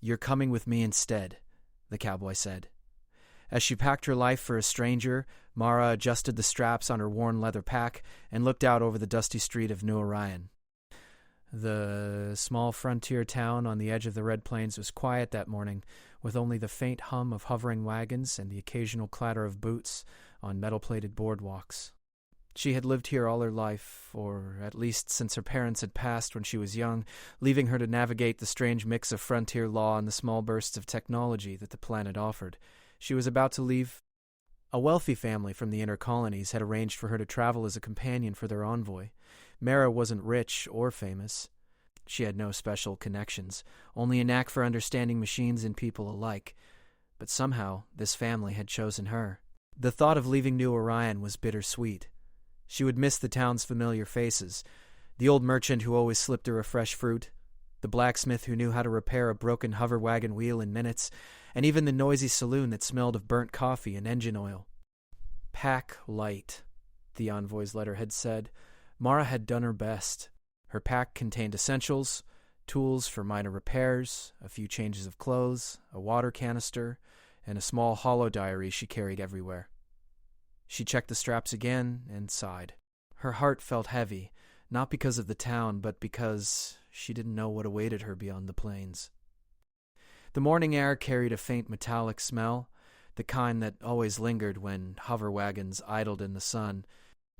"You're coming with me instead," the cowboy said. As she packed her life for a stranger, Mara adjusted the straps on her worn leather pack and looked out over the dusty street of New Orion. The small frontier town on the edge of the Red Plains was quiet that morning, with only the faint hum of hovering wagons and the occasional clatter of boots on metal-plated boardwalks. She had lived here all her life, or at least since her parents had passed when she was young, leaving her to navigate the strange mix of frontier law and the small bursts of technology that the planet offered. She was about to leave. A wealthy family from the inner colonies had arranged for her to travel as a companion for their envoy. Mara wasn't rich or famous. She had no special connections, only a knack for understanding machines and people alike. But somehow, this family had chosen her. The thought of leaving New Orion was bittersweet. She would miss the town's familiar faces, the old merchant who always slipped her a fresh fruit, the blacksmith who knew how to repair a broken hover wagon wheel in minutes, and even the noisy saloon that smelled of burnt coffee and engine oil. "Pack light," the envoy's letter had said. Mara had done her best. Her pack contained essentials, tools for minor repairs, a few changes of clothes, a water canister, and a small hollow diary she carried everywhere. She checked the straps again and sighed. Her heart felt heavy, not because of the town, but because she didn't know what awaited her beyond the plains. The morning air carried a faint metallic smell, the kind that always lingered when hover wagons idled in the sun.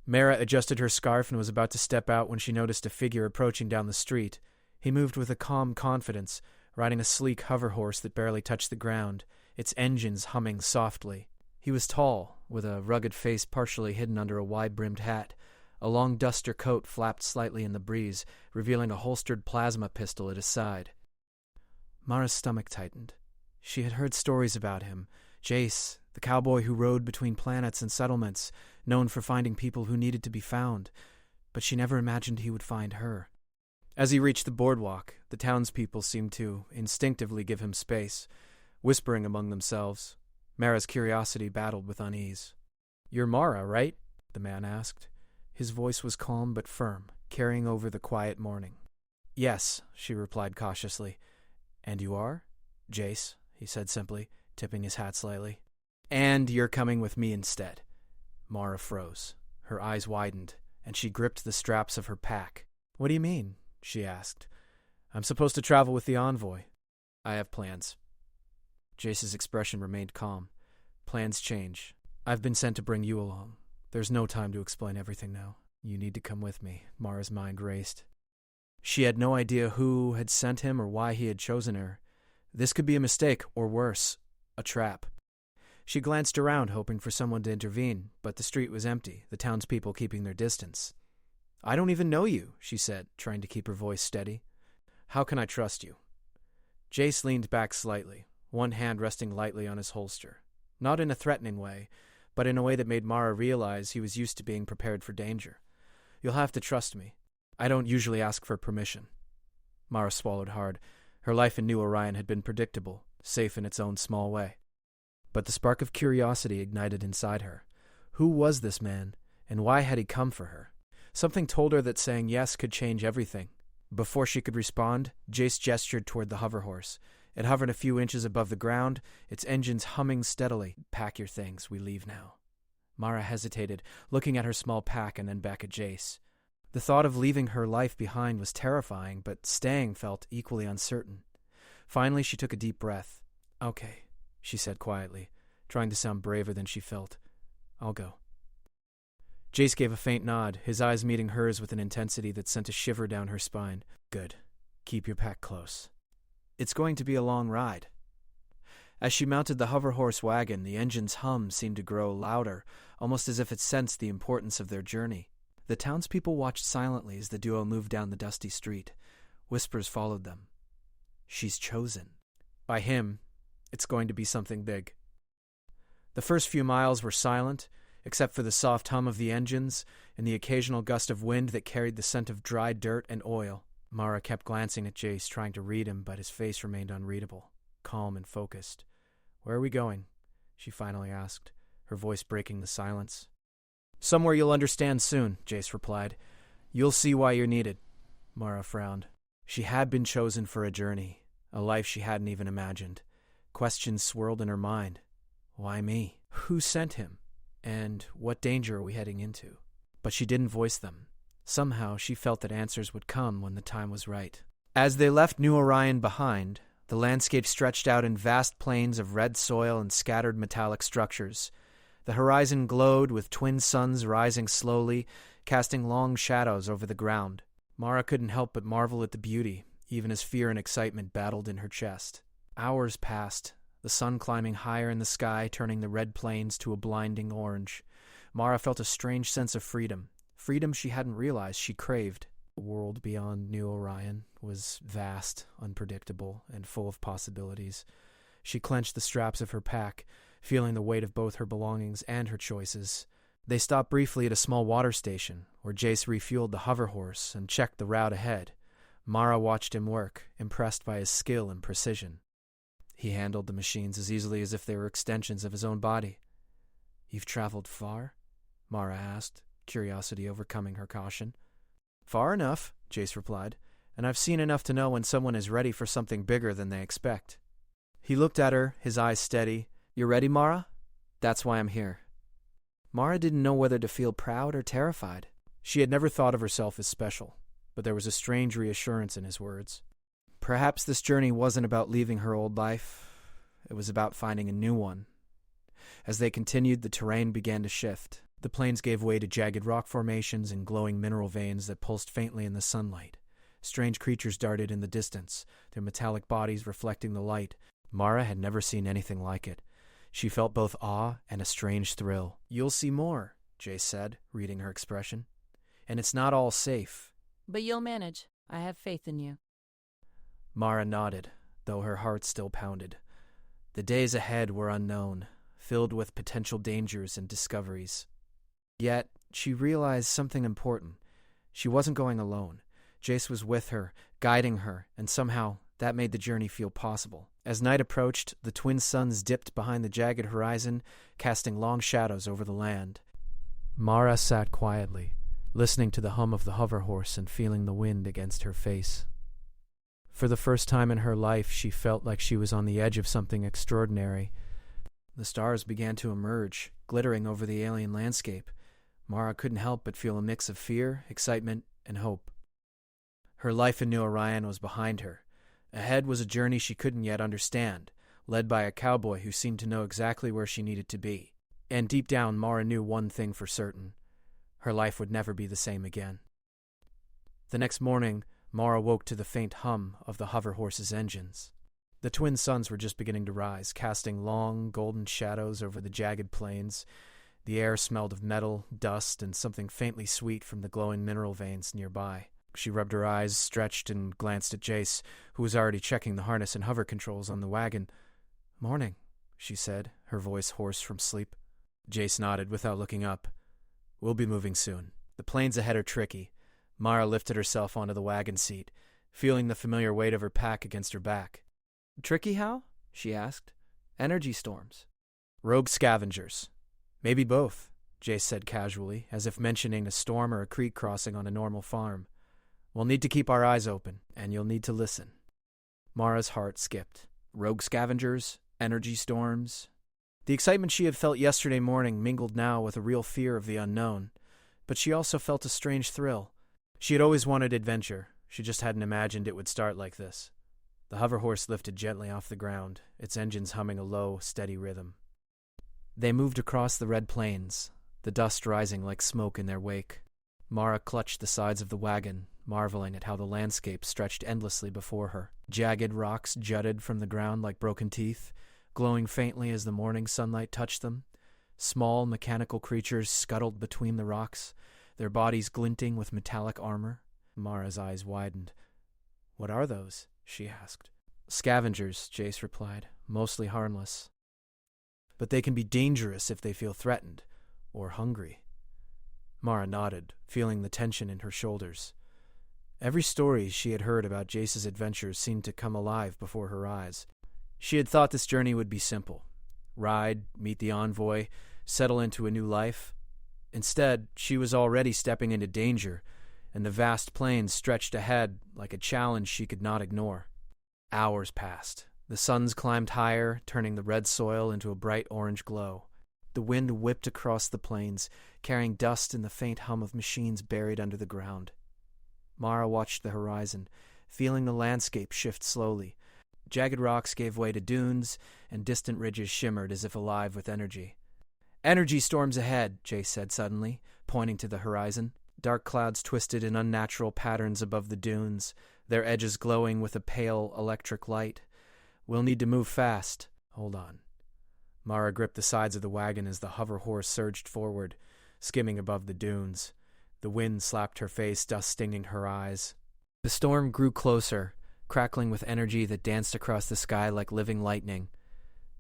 Mara adjusted her scarf and was about to step out when she noticed a figure approaching down the street. He moved with a calm confidence, riding a sleek hover horse that barely touched the ground, its engines humming softly. He was tall, with a rugged face partially hidden under a wide-brimmed hat. A long duster coat flapped slightly in the breeze, revealing a holstered plasma pistol at his side. Mara's stomach tightened. She had heard stories about him. Jace, the cowboy who rode between planets and settlements, known for finding people who needed to be found. But she never imagined he would find her. As he reached the boardwalk, the townspeople seemed to instinctively give him space, whispering among themselves. Mara's curiosity battled with unease. "You're Mara, right?" the man asked. His voice was calm but firm, carrying over the quiet morning. "Yes," she replied cautiously. "And you are?" "Jace," he said simply, tipping his hat slightly. "And you're coming with me instead." Mara froze. Her eyes widened, and she gripped the straps of her pack. "What do you mean?" she asked. "I'm supposed to travel with the envoy." "I have plans." Jace's expression remained calm. "Plans change. I've been sent to bring you along. There's no time to explain everything now. You need to come with me." Mara's mind raced. She had no idea who had sent him or why he had chosen her. This could be a mistake, or worse, a trap. She glanced around, hoping for someone to intervene, but the street was empty, the townspeople keeping their distance. "I don't even know you," she said, trying to keep her voice steady. "How can I trust you?" Jace leaned back slightly, one hand resting lightly on his holster. Not in a threatening way, but in a way that made Mara realize he was used to being prepared for danger. "You'll have to trust me. I don't usually ask for permission." Mara swallowed hard. Her life in New Orion had been predictable, safe in its own small way. But the spark of curiosity ignited inside her. Who was this man, and why had he come for her? Something told her that saying yes could change everything. Before she could respond, Jace gestured toward the hover horse. It hovered a few inches above the ground, its engines humming steadily. "Pack your things, we leave now." Mara hesitated, looking at her small pack and then back at Jace. The thought of leaving her life behind was terrifying, but staying felt equally uncertain. Finally, she took a deep breath. "Okay," she said quietly, trying to sound braver than she felt. "I'll go." Jace gave a faint nod, his eyes meeting hers with an intensity that sent a shiver down her spine. "Good. Keep your pack close. It's going to be a long ride." As she mounted the hover horse wagon, the engine's hum seemed to grow louder, almost as if it sensed the importance of their journey. The townspeople watched silently as the duo moved down the dusty street. Whispers followed them. "She's chosen. By him, it's going to be something big." The first few miles were silent, except for the soft hum of the engines and the occasional gust of wind that carried the scent of dry dirt and oil. Mara kept glancing at Jace, trying to read him, but his face remained unreadable, calm and focused. "Where are we going?" she finally asked, her voice breaking the silence. "Somewhere you'll understand soon," Jace replied. "You'll see why you're needed." Mara frowned. She had been chosen for a journey a life she hadn't even imagined. Questions swirled in her mind. Why me? Who sent him? And what danger are we heading into? But she didn't voice them. Somehow she felt that answers would come when the time was right. As they left New Orion behind, the landscape stretched out in vast plains of red soil and scattered metallic structures. The horizon glowed with twin suns rising slowly, casting long shadows over the ground. Mara couldn't help but marvel at the beauty, even as fear and excitement battled in her chest. Hours passed, the sun climbing higher in the sky, turning the red plains to a blinding orange. Mara felt a strange sense of freedom she hadn't realized she craved. The world beyond New Orion was vast, unpredictable, and full of possibilities. She clenched the straps of her pack, feeling the weight of both her belongings and her choices. They stopped briefly at a small water station, where Jace refueled the hover horse and checked the route ahead. Mara watched him work, impressed by his skill and precision. He handled the machines as easily as if they were extensions of his own body. "You've traveled far?" Mara asked, curiosity overcoming her caution. "Far enough," Jace replied, "and I've seen enough to know when someone is ready for something bigger than they expect." He looked at her, his eyes steady. "You ready, Mara? That's why I'm here." Mara didn't know whether to feel proud or terrified. She had never thought of herself as special, but there was a strange reassurance in his words. Perhaps this journey wasn't about leaving her old life. It was about finding a new one. As they continued, the terrain began to shift. The plains gave way to jagged rock formations and glowing mineral veins that pulsed faintly in the sunlight. Strange creatures darted in the distance, their metallic bodies reflecting the light. Mara had never seen anything like it. She felt both awe and a strange thrill. "You'll see more," Jace said, reading her expression. "And it's not all safe." "But you'll manage. I have faith in you." Mara nodded, though her heart still pounded. The days ahead were unknown, filled with potential dangers and discoveries. Yet, she realized something important. She wasn't going alone. Jace was with her, guiding her, and somehow that made the journey feel possible. As night approached, the twin suns dipped behind the jagged horizon, casting long shadows over the land. Mara sat quietly, listening to the hum of the hover horse and feeling the wind against her face. For the first time in her life, she felt like she was on the edge of something extraordinary. The stars began to emerge, glittering over the alien landscape. Mara couldn't help but feel a mix of fear, excitement, and hope. Her life in New Orion was behind her. Ahead was a journey she couldn't yet understand, led by a cowboy who seemed to know exactly where she needed to be. And deep down, Mara knew one thing for certain. Her life would never be the same again. The next morning, Mara woke to the faint hum of the hover horse's engines. The twin suns were just beginning to rise, casting long, golden shadows over the jagged plains. The air smelled of metal, dust, and something faintly sweet from the glowing mineral veins nearby. She rubbed her eyes, stretched, and glanced at Jace, who was already checking the harness and hover controls on the wagon. "Morning," she said, her voice hoarse from sleep. Jace nodded without looking up. "We'll be moving soon. The plains ahead are tricky." Mara lifted herself onto the wagon seat, feeling the familiar weight of her pack against her back. "Tricky how?" she asked. "Energy storms." "Rogue scavengers. Maybe both," Jace said casually, as if mentioning a storm or a creek crossing on a normal farm. "We'll need to keep our eyes open, and you'll need to listen." Mara's heart skipped. Rogue scavengers, energy storms. The excitement she had felt yesterday morning mingled now with a real fear of the unknown, but she also felt a strange thrill. She had always wanted adventure. She just hadn't imagined it would start like this. The hover horse lifted gently off the ground, its engines humming a low, steady rhythm. They moved across the red plains, the dust rising like smoke in their wake. Mara clutched the sides of the wagon, marveling at how the landscape stretched endlessly before her. Jagged rocks jutted from the ground like broken teeth, glowing faintly as the morning sunlight touched them. Small, mechanical creatures scuttled between the rocks, their bodies glinting with metallic armor. Mara's eyes widened. "What are those?" she asked. "Scavengers," Jace replied, "mostly harmless. But they can be dangerous if they feel threatened, or hungry." Mara nodded, feeling the tension in her shoulders. Every story she had heard about Jace's adventures seemed to come alive before her eyes. She had thought this journey would be simple. Ride, meet the envoy, settle into a new life. Instead, she was already stepping into danger, and the vast plains stretched ahead like a challenge she could not ignore. Hours passed. The suns climbed higher, turning the red soil into a bright orange glow. The wind whipped across the plains, carrying dust and the faint hum of machines buried under the ground. Mara watched the horizon, feeling the landscape shift slowly. Jagged rocks gave way to dunes, and distant ridges shimmered as if alive with energy. "Energy storms ahead," Jace said suddenly, pointing to the horizon. Dark clouds twisted in unnatural patterns above the dunes, their edges glowing with a pale electric light. "We'll need to move fast. Hold on." Mara gripped the sides of the wagon as the hover horse surged forward, skimming above the dunes. The wind slapped her face, dust stinging her eyes. The storm grew closer, crackling with energy that danced across the sky like living lightning.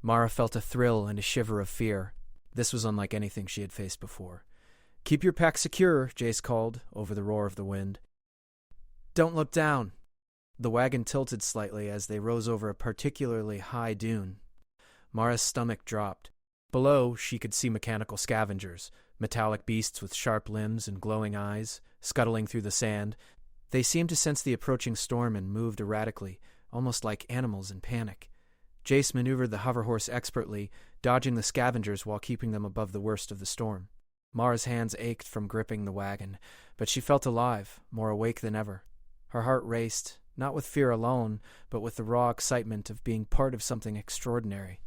Mara felt a thrill and a shiver of fear. This was unlike anything she had faced before. "Keep your pack secure," Jace called, over the roar of the wind. "Don't look down." The wagon tilted slightly as they rose over a particularly high dune. Mara's stomach dropped. Below, she could see mechanical scavengers, metallic beasts with sharp limbs and glowing eyes, scuttling through the sand. They seemed to sense the approaching storm and moved erratically, almost like animals in panic. Jace maneuvered the hoverhorse expertly, dodging the scavengers while keeping them above the worst of the storm. Mara's hands ached from gripping the wagon, but she felt alive, more awake than ever. Her heart raced, not with fear alone, but with the raw excitement of being part of something extraordinary.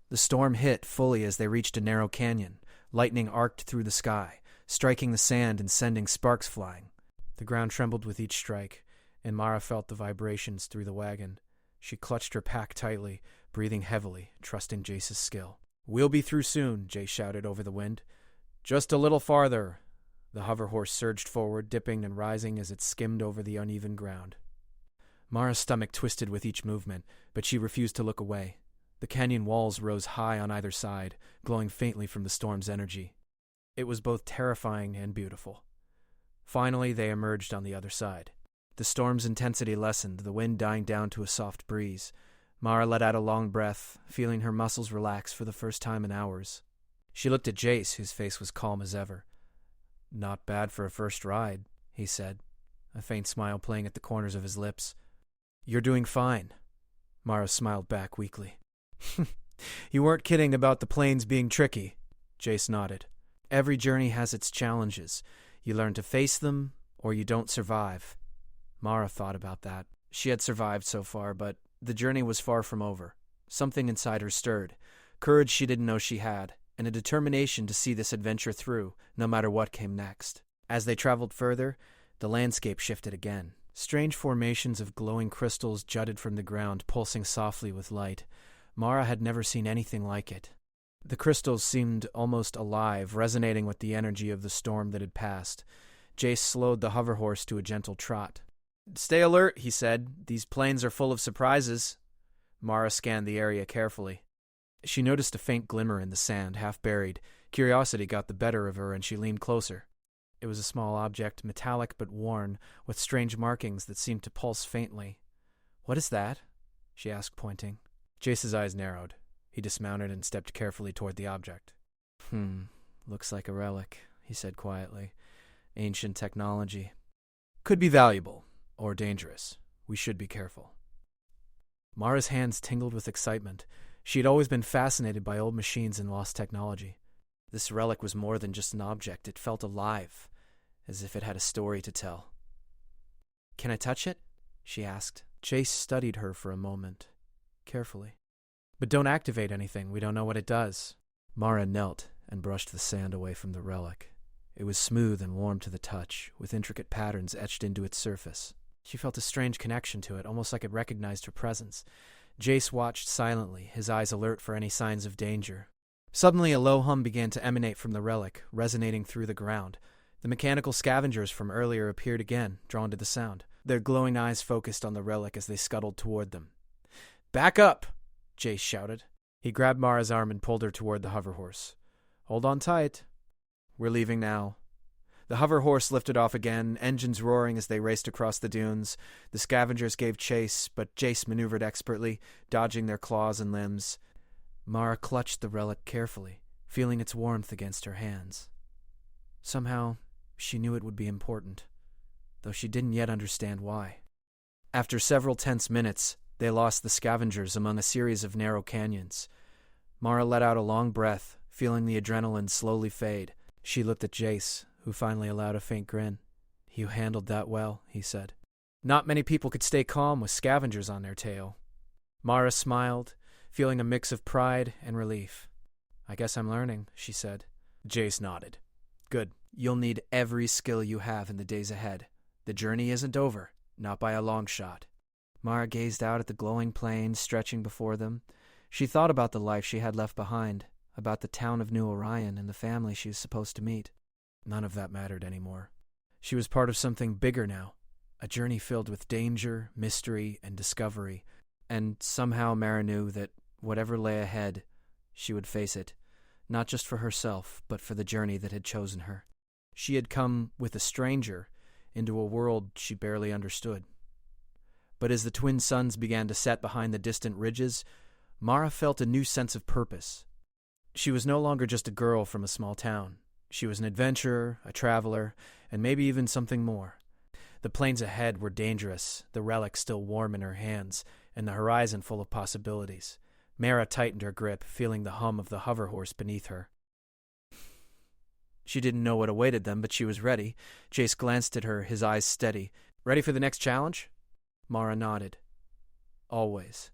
The storm hit fully as they reached a narrow canyon. Lightning arced through the sky, striking the sand and sending sparks flying. The ground trembled with each strike, and Mara felt the vibrations through the wagon. She clutched her pack tightly, breathing heavily, trusting Jace's skill. "We'll be through soon," Jace shouted over the wind. "Just a little farther." The hover horse surged forward, dipping and rising as it skimmed over the uneven ground. Mara's stomach twisted with each movement, but she refused to look away. The canyon walls rose high on either side, glowing faintly from the storm's energy. It was both terrifying and beautiful. Finally, they emerged on the other side. The storm's intensity lessened, the wind dying down to a soft breeze. Mara let out a long breath, feeling her muscles relax for the first time in hours. She looked at Jace, whose face was calm as ever. "Not bad for a first ride," he said, a faint smile playing at the corners of his lips. "You're doing fine." Mara smiled back weakly. "You weren't kidding about the plains being tricky," Jace nodded. "Every journey has its challenges. You learn to face them, or you don't survive." Mara thought about that. She had survived so far, but the journey was far from over. Something inside her stirred, courage she didn't know she had, and a determination to see this adventure through, no matter what came next. As they traveled further, the landscape shifted again. Strange formations of glowing crystals jutted from the ground, pulsing softly with light. Mara had never seen anything like it. The crystals seemed almost alive, resonating with the energy of the storm that had passed. Jace slowed the hoverhorse to a gentle trot. "Stay alert," he said. "These plains are full of surprises." Mara scanned the area carefully. She noticed a faint glimmer in the sand, half buried. Curiosity got the better of her, and she leaned closer. It was a small object, metallic but worn, with strange markings that seemed to pulse faintly. "What is that?" she asked, pointing. Jace's eyes narrowed. He dismounted and stepped carefully toward the object. Looks like a relic," he said quietly. "Ancient technology. Could be valuable, or dangerous. We should be careful." Mara's hands tingled with excitement. She had always been fascinated by old machines and lost technology. This relic was more than just an object. It felt alive, as if it had a story to tell. "Can I touch it?" she asked. Jace studied her for a moment, carefully. "But don't activate anything. We don't know what it does." Mara knelt and brushed the sand away from the relic. It was smooth and warm to the touch, with intricate patterns etched into its surface. She felt a strange connection to it, almost like it recognized her presence. Jace watched silently, his eyes alert for any signs of danger. Suddenly, a low hum began to emanate from the relic, resonating through the ground. The mechanical scavengers from earlier appeared again, drawn to the sound. Their glowing eyes focused on the relic as they scuttled toward them. "Back up!" Jace shouted. He grabbed Mara's arm and pulled her toward the hoverhorse. "Hold on tight. We're leaving now." The hoverhorse lifted off again, engines roaring as they raced across the dunes. The scavengers gave chase, but Jace maneuvered expertly, dodging their claws and limbs. Mara clutched the relic carefully, feeling its warmth against her hands. Somehow, she knew it would be important, though she didn't yet understand why. After several tense minutes, they lost the scavengers among a series of narrow canyons. Mara let out a long breath, feeling the adrenaline slowly fade. She looked at Jace, who finally allowed a faint grin. "You handled that well," he said. "Not many people could stay calm with scavengers on their tail." Mara smiled, feeling a mix of pride and relief. "I guess I'm learning," she said. Jace nodded. "Good. You'll need every skill you have in the days ahead. The journey isn't over, not by a long shot." Mara gazed out at the glowing plains stretching before them. She thought about the life she had left behind, about the town of New Orion and the family she was supposed to meet. None of that mattered anymore. She was part of something bigger now, a journey filled with danger, mystery, and discovery, and somehow Mara knew that whatever lay ahead, she would face it, not just for herself, but for the journey that had chosen her. She had come with a stranger into a world she barely understood. But as the twin suns began to set behind the distant ridges, Mara felt a new sense of purpose. She was no longer just a girl from a small town. She was an adventurer, a traveler, and maybe even something more. The plains ahead were dangerous, the relic still warm in her hands, and the horizon full of possibilities. Mara tightened her grip, feeling the hum of the hover horse beneath her. She didn't know what awaited them, but she was ready. Jace glanced at her, his eyes steady. "Ready for the next challenge?" Mara nodded. "Always."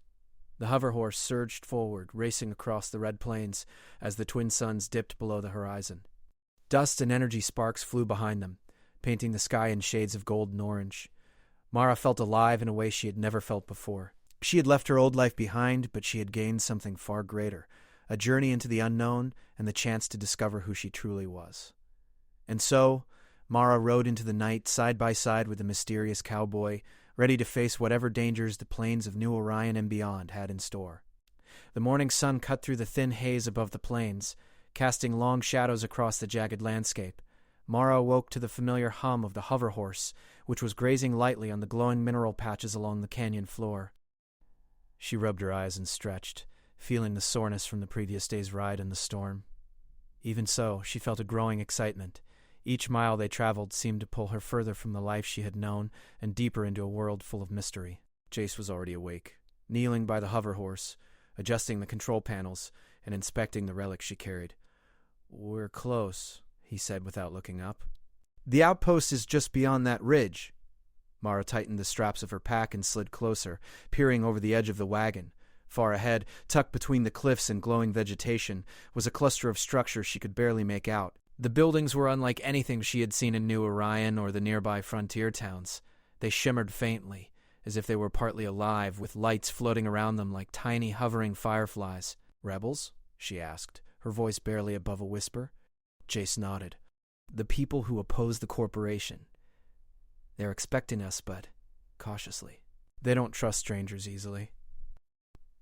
The hover horse surged forward, racing across the red plains as the twin suns dipped below the horizon. Dust and energy sparks flew behind them, painting the sky in shades of gold and orange. Mara felt alive in a way she had never felt before. She had left her old life behind, but she had gained something far greater, a journey into the unknown and the chance to discover who she truly was. And so, Mara rode into the night side by side with the mysterious cowboy, ready to face whatever dangers the plains of New Orion and beyond had in store. The morning sun cut through the thin haze above the plains, casting long shadows across the jagged landscape. Mara awoke to the familiar hum of the hover horse, which was grazing lightly on the glowing mineral patches along the canyon floor. She rubbed her eyes and stretched, feeling the soreness from the previous day's ride in the storm. Even so, she felt a growing excitement. Each mile they traveled seemed to pull her further from the life she had known and deeper into a world full of mystery. Jace was already awake, kneeling by the hover horse, adjusting the control panels and inspecting the relic she carried. "We're close," he said without looking up. "The outpost is just beyond that ridge." Mara tightened the straps of her pack and slid closer, peering over the edge of the wagon. Far ahead, tucked between the cliffs and glowing vegetation, was a cluster of structures she could barely make out. The buildings were unlike anything she had seen in New Orion or the nearby frontier towns. They shimmered faintly, as if they were partly alive, with lights floating around them like tiny hovering fireflies. "Rebels?" she asked, her voice barely above a whisper. Jace nodded. "The people who oppose the corporation. They're expecting us, but cautiously. They don't trust strangers easily."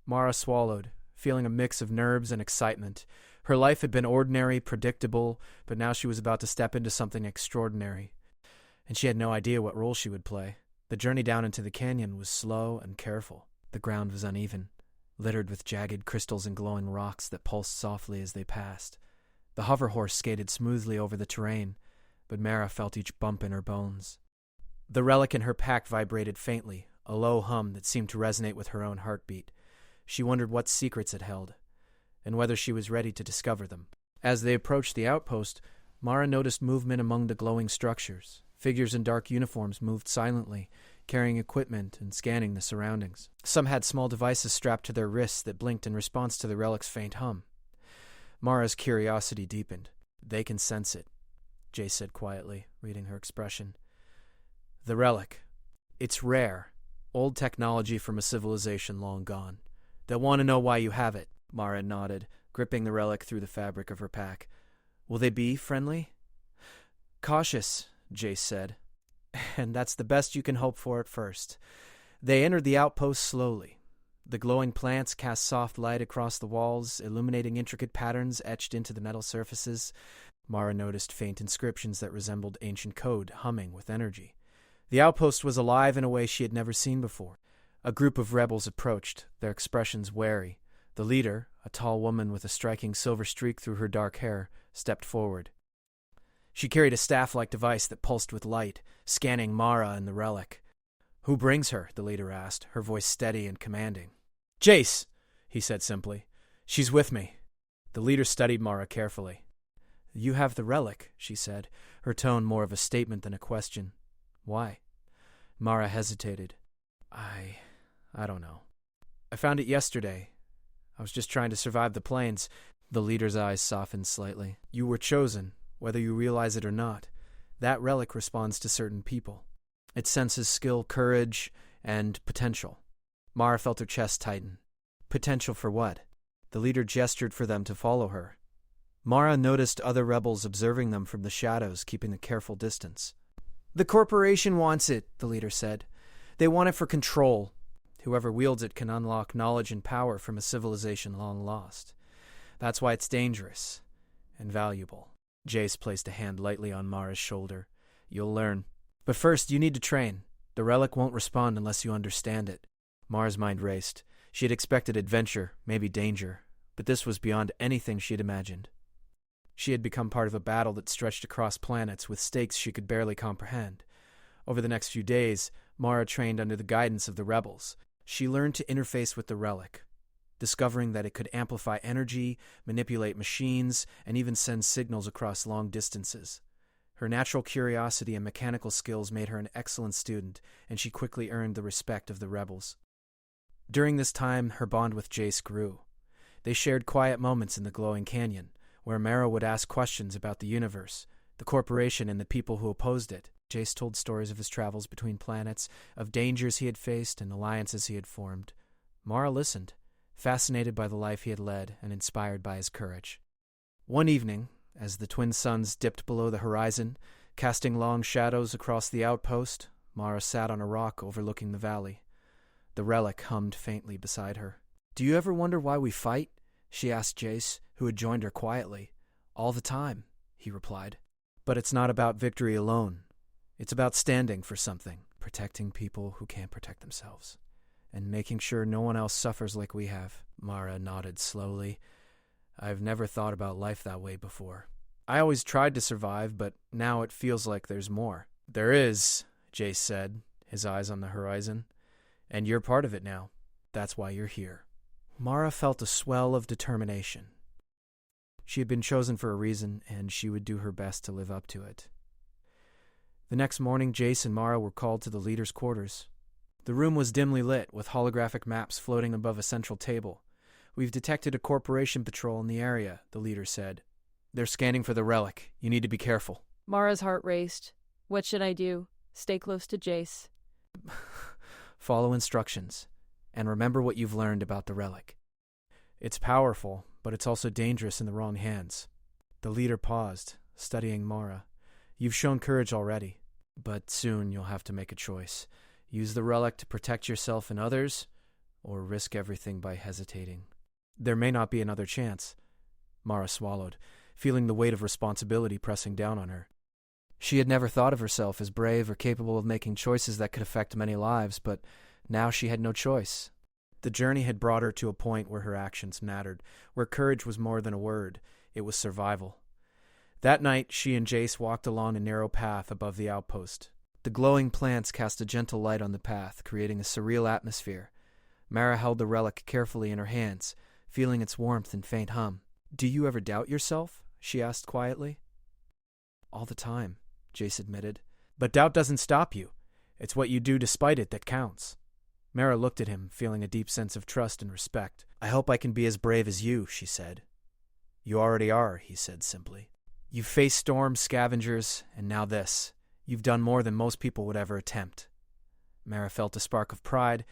Mara swallowed, feeling a mix of nerves and excitement. Her life had been ordinary, predictable, but now she was about to step into something extraordinary. And she had no idea what role she would play. The journey down into the canyon was slow and careful. The ground was uneven, littered with jagged crystals and glowing rocks that pulsed softly as they passed. The hover horse skated smoothly over the terrain, but Mara felt each bump in her bones. The relic in her pack vibrated faintly, a low hum that seemed to resonate with her own heartbeat. She wondered what secrets it held, and whether she was ready to discover them. As they approached the outpost, Mara noticed movement among the glowing structures. Figures in dark uniforms moved silently, carrying equipment and scanning the surroundings. Some had small devices strapped to their wrists that blinked in response to the relic's faint hum. Mara's curiosity deepened. "They can sense it," Jace said quietly, reading her expression. "The relic. It's rare. Old technology from a civilization long gone. They'll want to know why you have it." Mara nodded, gripping the relic through the fabric of her pack. "Will they be friendly?" "Cautious," Jace said. "And that's the best you can hope for at first." They entered the outpost slowly. The glowing plants cast soft light across the walls, illuminating intricate patterns etched into the metal surfaces. Mara noticed faint inscriptions that resembled ancient code, humming with energy. The outpost was alive in a way she had never seen before. A group of rebels approached, their expressions wary. The leader, a tall woman with a striking silver streak through her dark hair, stepped forward. She carried a staff-like device that pulsed with light, scanning Mara and the relic. "Who brings her?" the leader asked, her voice steady and commanding. "Jace," he said simply. "She's with me." The leader studied Mara carefully. "You have the relic," she said, her tone more of a statement than a question. "Why?" Mara hesitated. I don't know. I found it yesterday. I was just trying to survive the plains." The leader's eyes softened slightly. "You were chosen, whether you realize it or not. That relic responds to certain people. It senses skill, courage, and potential." Mara felt her chest tighten. Potential for what? The leader gestured for them to follow her. Mara noticed other rebels observing them from the shadows, keeping a careful distance. "The corporation wants it," the leader said. "They want it for control. Whoever wields it can unlock knowledge and power from a civilization long lost. That's why it's dangerous and valuable." Jace placed a hand lightly on Mara's shoulder. "You'll learn. But first, you need to train. The relic won't respond unless you understand it." Mara's mind raced. She had expected adventure, maybe danger, but this was beyond anything she'd imagined. She had become part of a battle that stretched across planets with stakes she could barely comprehend. Over the next few days, Mara trained under the guidance of the rebels. She learned to interface with the relic, discovering that it could amplify energy, manipulate machines, and even send signals across long distances. Her natural curiosity and mechanical skills made her an excellent student, and she quickly earned the respect of the rebels. During this time, her bond with Jace grew. They shared quiet moments in the glowing canyon, where Mara would ask questions about the universe, the corporation, and the people who opposed it. Jace told stories of his travels between planets, of dangers he had faced and alliances he had formed. Mara listened, fascinated by the life he had led and inspired by his courage. One evening, as the twin suns dipped below the horizon, casting long shadows across the outpost, Mara sat on a rock overlooking the valley. The relic hummed faintly beside her. "Do you ever wonder why we fight?" she asked Jace, who had joined her quietly. "All the time," he replied. "But it's not about victory alone. It's about standing for something, protecting people who can't protect themselves, and making sure no one else suffers like we have." Mara nodded slowly. "I've never thought about life that way before. I always tried to survive, but now it feels like there's more." "There is," Jace said, his eyes on the horizon. "And you're part of it now. That's why you're here." Mara felt a swell of determination. She had been chosen for a reason, and she would do her best to live up to it. The next morning, Jace and Mara were called to the leader's quarters. The room was dimly lit, with holographic maps floating above a central table. "We've detected a corporation patrol in the area," the leader said. "They're scanning for the relic. You need to be careful." Mara's heart raced. What should I do? Stay close to Jace. "Follow instructions, and remember what you've learned about the relic. It's powerful, but it's also dangerous in the wrong hands." The leader paused, studying Mara. "You've shown courage already, but soon you'll have to make a choice. Use the relic to protect yourself and others, or risk everything by hesitating. There may not be another chance." Mara swallowed, feeling the weight of responsibility pressing down on her. She had never thought of herself as brave or capable of making choices that could affect many lives, but now she had no choice. The journey had brought her to a point where her actions mattered, where courage was more than a word, it was survival. That night, she and Jace walked along a narrow path above the outpost. The glowing plants cast a gentle light on the path, creating a surreal atmosphere. Mara held the relic carefully in her hands, feeling its warmth and faint hum. "Do you ever doubt yourself?" she asked quietly. "All the time," Jace admitted. "But doubt doesn't stop you. It's what you do despite it that counts." Mara looked at him, feeling a deep sense of trust and respect. "I hope I can be as brave as you," she said. "You already are," he said simply. "You've faced storms, scavengers, and now this. You've done more than most people would ever attempt." Mara felt a spark of pride,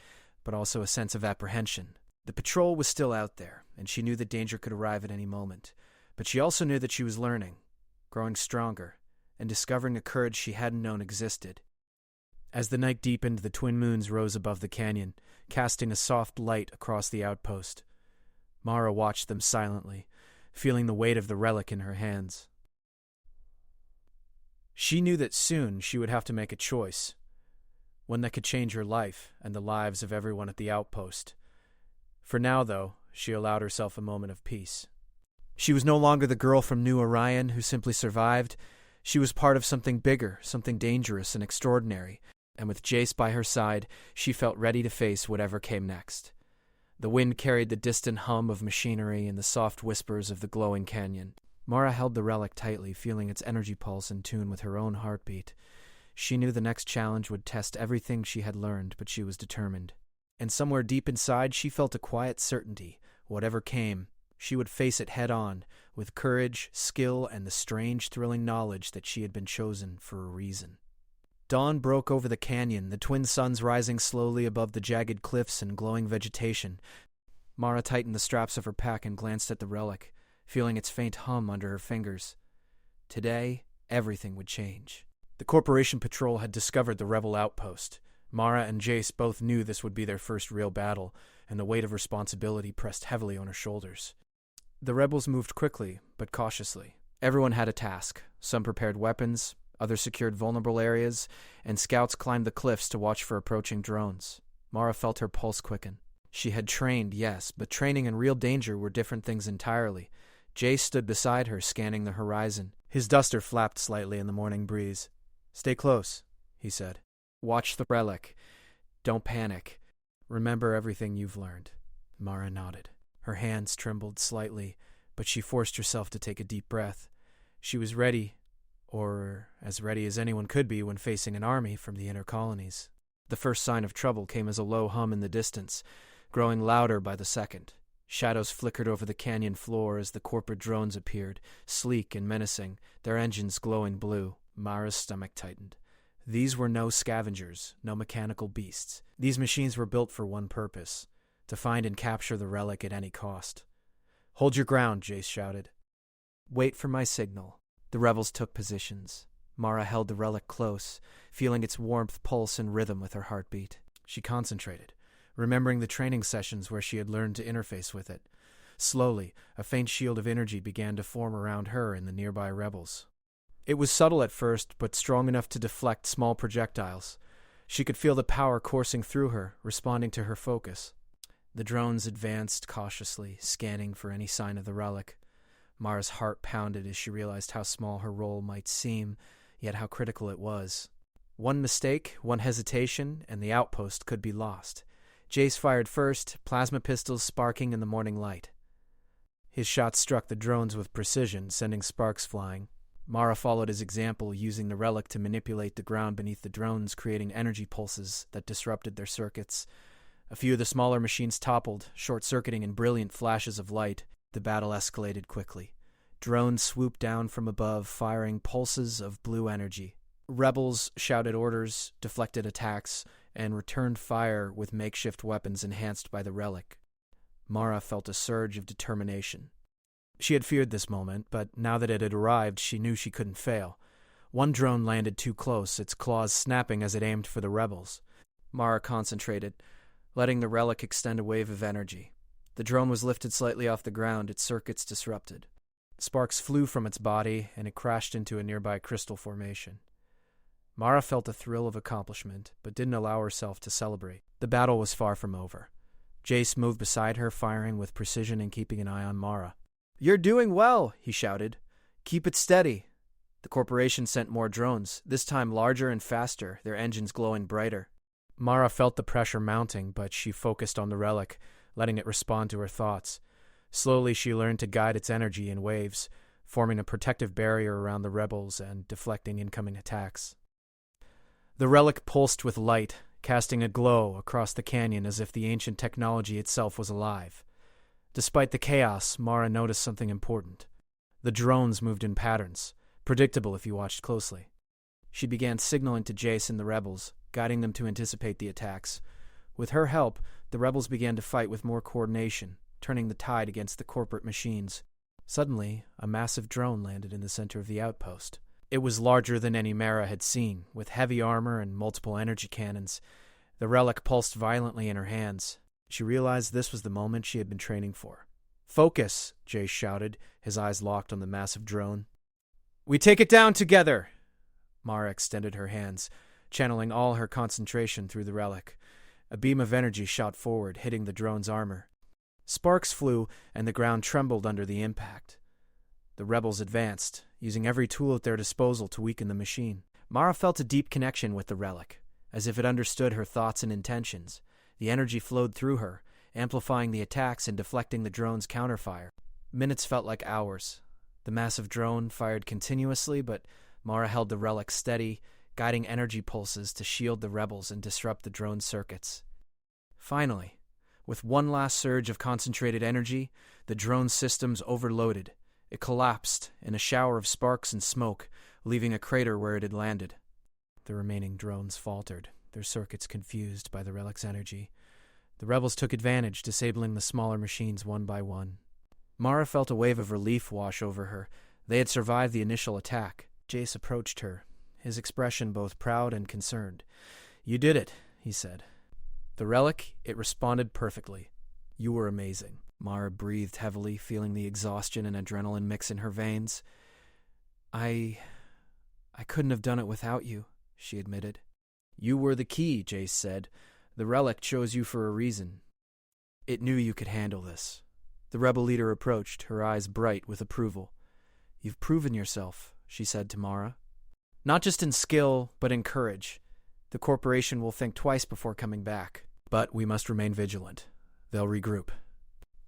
but also a sense of apprehension. The patrol was still out there, and she knew that danger could arrive at any moment. But she also knew that she was learning, growing stronger, and discovering a courage she hadn't known existed. As the night deepened, the twin moons rose above the canyon, casting a soft light across the outpost. Mara watched them silently, feeling the weight of the relic in her hands. She knew that soon she would have to make a choice, one that could change her life and the lives of everyone at the outpost. For now, though, she allowed herself a moment of peace. She was no longer the girl from New Orion who simply survived. She was part of something bigger, something dangerous and extraordinary, and with Jace by her side, she felt ready to face whatever came next. The wind carried the distant hum of machinery and the soft whispers of the glowing canyon. Mara held the relic tightly, feeling its energy pulse in tune with her own heartbeat. She knew the next challenge would test everything she had learned, but she was determined. And somewhere deep inside, she felt a quiet certainty. Whatever came, she would face it head-on, with courage, skill, and the strange, thrilling knowledge that she had been chosen for a reason. Dawn broke over the canyon, the twin suns rising slowly above the jagged cliffs and glowing vegetation. Mara tightened the straps of her pack and glanced at the relic, feeling its faint hum under her fingers. Today, everything would change. The Corporation Patrol had discovered the rebel outpost. Mara and Jace both knew this would be their first real battle, and the weight of responsibility pressed heavily on her shoulders. The rebels moved quickly, but cautiously. Everyone had a task. Some prepared weapons, others secured vulnerable areas, and scouts climbed the cliffs to watch for approaching drones. Mara felt her pulse quicken. She had trained, yes, but training and real danger were different things entirely. Jace stood beside her, scanning the horizon. His duster flapped slightly in the morning breeze. "Stay close," he said. "Watch the relic. Don't panic. Remember everything you've learned." Mara nodded. Her hands trembled slightly, but she forced herself to take a deep breath. She was ready, or as ready as anyone could be when facing an army from the inner colonies. The first sign of trouble came as a low hum in the distance, growing louder by the second. Shadows flickered over the canyon floor as the corporate drones appeared, sleek and menacing, their engines glowing blue. Mara's stomach tightened. These were no scavengers, no mechanical beasts. These machines were built for one purpose: to find and capture the relic at any cost. "Hold your ground," Jace shouted. "Wait for my signal." The rebels took positions. Mara held the relic close, feeling its warmth pulse in rhythm with her heartbeat. She concentrated, remembering the training sessions where she had learned to interface with it. Slowly, a faint shield of energy began to form around her and the nearby rebels. It was subtle at first, but strong enough to deflect small projectiles. She could feel the power coursing through her, responding to her focus. The drones advanced cautiously, scanning for any sign of the relic. Mara's heart pounded as she realized how small her role might seem, yet how critical it was. One mistake, one hesitation, and the outpost could be lost. Jace fired first, plasma pistols sparking in the morning light. His shots struck the drones with precision, sending sparks flying. Mara followed his example, using the relic to manipulate the ground beneath the drones, creating energy pulses that disrupted their circuits. A few of the smaller machines toppled, short-circuiting in brilliant flashes of light. The battle escalated quickly. Drones swooped down from above, firing pulses of blue energy. Rebels shouted orders, deflected attacks, and returned fire with makeshift weapons enhanced by the relic. Mara felt a surge of determination. She had feared this moment, but now that it had arrived, she knew she couldn't fail. One drone landed too close, its claws snapping as it aimed for the rebels. Mara concentrated, letting the relic extend a wave of energy. The drone was lifted slightly off the ground, its circuits disrupted. Sparks flew from its body, and it crashed into a nearby crystal formation. Mara felt a thrill of accomplishment, but didn't allow herself to celebrate. The battle was far from over. Jace moved beside her, firing with precision and keeping an eye on Mara. "You're doing well," he shouted. "Keep it steady." The corporation sent more drones, this time larger and faster, their engines glowing brighter. Mara felt the pressure mounting, but she focused on the relic, letting it respond to her thoughts. Slowly she learned to guide its energy in waves, forming a protective barrier around the rebels and deflecting incoming attacks. The relic pulsed with light, casting a glow across the canyon as if the ancient technology itself was alive. Despite the chaos, Mara noticed something important. The drones moved in patterns, predictable if you watched closely. She began signaling to Jace and the rebels, guiding them to anticipate the attacks. With her help, the rebels began to fight with more coordination, turning the tide against the corporate machines. Suddenly, a massive drone landed in the center of the outpost. It was larger than any Mara had seen, with heavy armor and multiple energy cannons. The relic pulsed violently in her hands. She realized this was the moment she had been training for. "Focus," Jace shouted, his eyes locked on the massive drone. "We take it down together!" Mara extended her hands, channeling all her concentration through the relic. A beam of energy shot forward, hitting the drone's armor. Sparks flew, and the ground trembled under the impact. The rebels advanced, using every tool at their disposal to weaken the machine. Mara felt a deep connection with the relic. as if it understood her thoughts and intentions. The energy flowed through her, amplifying the attacks and deflecting the drone's counterfire. Minutes felt like hours. The massive drone fired continuously, but Mara held the relic steady, guiding energy pulses to shield the rebels and disrupt the drone's circuits. Finally, with one last surge of concentrated energy, the drone's systems overloaded. It collapsed in a shower of sparks and smoke, leaving a crater where it had landed. The remaining drones faltered, their circuits confused by the relic's energy. The rebels took advantage, disabling the smaller machines one by one. Mara felt a wave of relief wash over her. They had survived the initial attack. Jace approached her, his expression both proud and concerned. "You did it," he said. "The relic, it responded perfectly. You were amazing." Mara breathed heavily, feeling the exhaustion and adrenaline mix in her veins. I couldn't have done it without you," she admitted. "You were the key," Jace said. "The relic chose you for a reason. It knew you could handle this." The rebel leader approached, her eyes bright with approval. "You've proven yourself," she said to Mara. "Not just in skill, but in courage. The corporation will think twice before coming back. But we must remain vigilant. They'll regroup."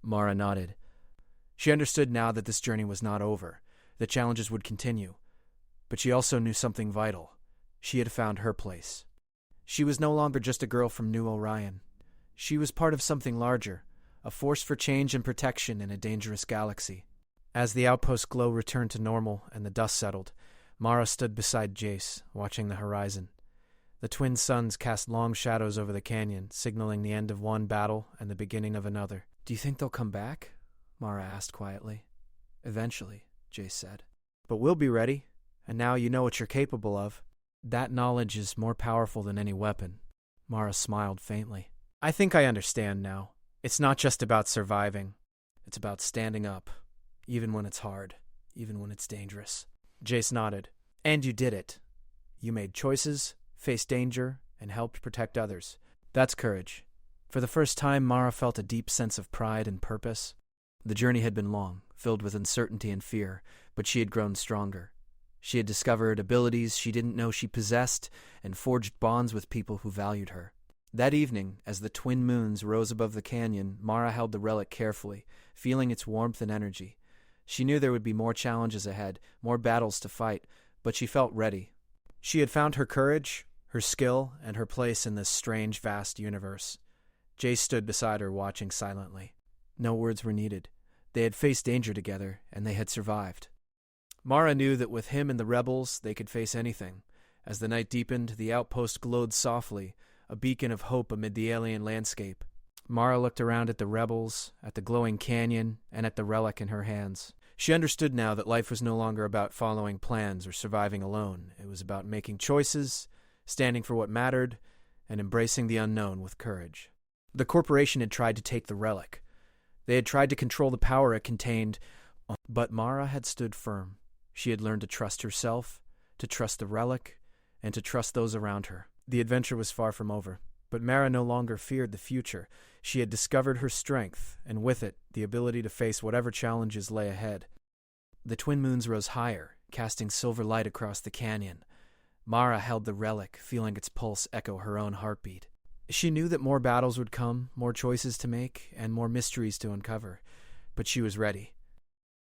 Mara nodded. She understood now that this journey was not over. The challenges would continue. But she also knew something vital. She had found her place. She was no longer just a girl from New Orion. She was part of something larger, a force for change and protection in a dangerous galaxy. As the outpost glow returned to normal and the dust settled, Mara stood beside Jace, watching the horizon. The twin suns cast long shadows over the canyon, signaling the end of one battle and the beginning of another. "Do you think they'll come back?" Mara asked quietly. "Eventually," Jace said. "But we'll be ready, and now you know what you're capable of." "That knowledge is more powerful than any weapon." Mara smiled faintly. "I think I understand now. It's not just about surviving. It's about standing up, even when it's hard, even when it's dangerous." Jace nodded. "And you did it. You made choices, faced danger, and helped protect others. That's courage." For the first time, Mara felt a deep sense of pride and purpose. The journey had been long, filled with uncertainty and fear, but she had grown stronger. She had discovered abilities she didn't know she possessed and forged bonds with people who valued her. That evening, as the twin moons rose above the canyon, Mara held the relic carefully, feeling its warmth and energy. She knew there would be more challenges ahead, more battles to fight, but she felt ready. She had found her courage, her skill, and her place in this strange, vast universe. Jace stood beside her, watching silently. No words were needed. They had faced danger together, and they had survived. Mara knew that with him and the rebels, they could face anything. As the night deepened, the outpost glowed softly, a beacon of hope amid the alien landscape. Mara looked around at the rebels, at the glowing canyon, and at the relic in her hands. She understood now that life was no longer about following plans or surviving alone. It was about making choices, standing for what mattered, and embracing the unknown with courage. The corporation had tried to take the relic. They had tried to control the power it contained, but Mara had stood firm. She had learned to trust herself, to trust the relic, and to trust those around her. The adventure was far from over, but Mara no longer feared the future. She had discovered her strength, and with it, the ability to face whatever challenges lay ahead. The twin moons rose higher, casting silver light across the canyon. Mara held the relic, feeling its pulse echo her own heartbeat. She knew that more battles would come, more choices to make, and more mysteries to uncover, but she was ready.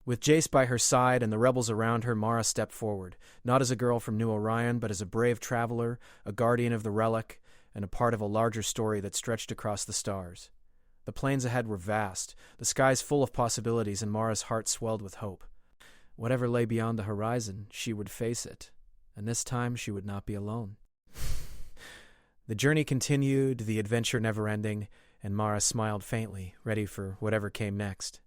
With Jace by her side and the rebels around her, Mara stepped forward, not as a girl from New Orion, but as a brave traveler, a guardian of the relic, and a part of a larger story that stretched across the stars. The plains ahead were vast, the skies full of possibilities, and Mara's heart swelled with hope. Whatever lay beyond the horizon, she would face it, and this time she would not be alone. The journey continued, the adventure never ending, and Mara smiled faintly, ready for whatever came next.